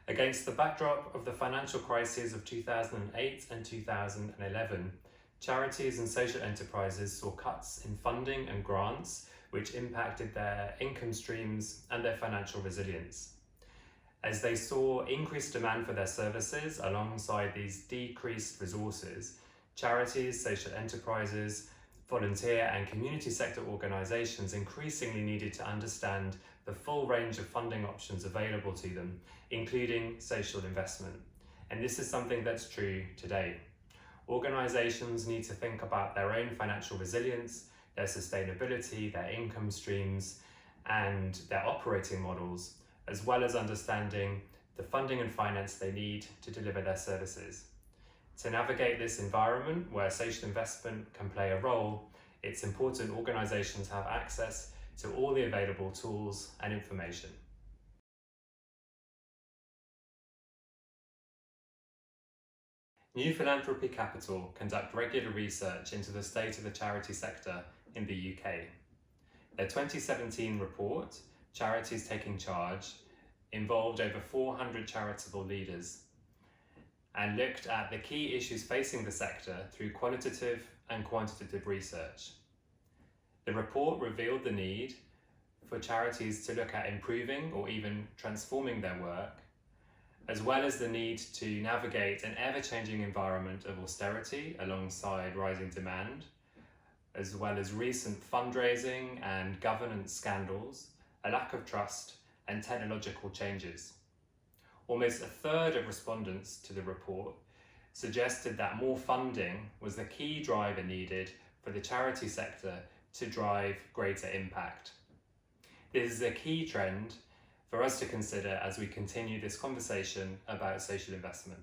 Against the backdrop of the financial crises of 2008 and 2011, charities and social enterprises saw cuts in funding and grants, which impacted their income streams and their financial resilience. As they saw increased demand for their services alongside these decreased resources, charities, social enterprises, volunteer and community sector organisations increasingly needed to understand the full range of funding options available to them, including social investment. And this is something that's true today. Organisations need to think about their own financial resilience, their sustainability, their income streams, and their operating models, as well as understanding the funding and finance they need to deliver their services. To navigate this environment where social investment can play a role, it's important organisations have access to all the available tools and information. New Philanthropy Capital conduct regular research into the state of the charity sector in the UK. Their 2017 report, Charities Taking Charge, involved over 400 charitable leaders and looked at the key issues facing the sector through qualitative and quantitative research. The report revealed the need for charities to look at improving or even transforming their work, as well as the need to navigate an ever-changing environment of austerity alongside rising demand, as well as recent fundraising and governance scandals, a lack of trust, and technological changes. Almost a third of respondents to the report suggested that more funding was the key driver needed for the charity sector to drive greater impact. This is a key trend for us to consider as we continue this conversation about social investment.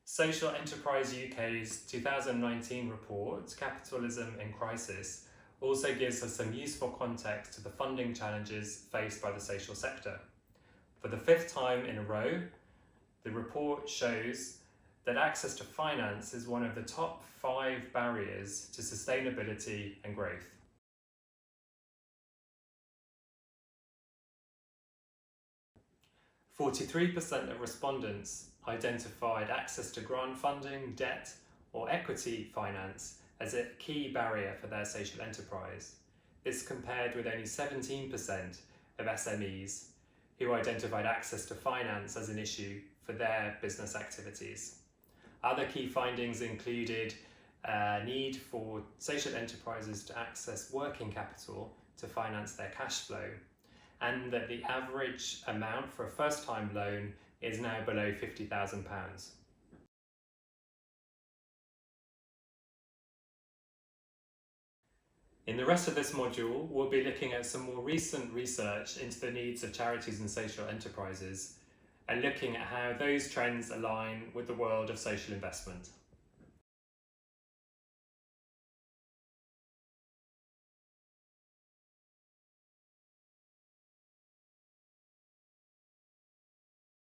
Social Enterprise UK's 2019 report, Capitalism in Crisis, also gives us some useful context to the funding challenges faced by the social sector. For the fifth time in a row, the report shows that access to finance is one of the top 5 barriers to sustainability and growth. "43% of respondents identified access to grant funding, debt, or equity finance as a key barrier for their social enterprise. This compared with only 17% of SMEs who identified access to finance as an issue for their business activities. Other key findings included a need for social enterprises to access working capital to finance their cash flow, and that the average amount for a first-time loan is now below £50,000. In the rest of this module, we'll be looking at some more recent research into the needs of charities and social enterprises and looking at how those trends align with the world of social investment.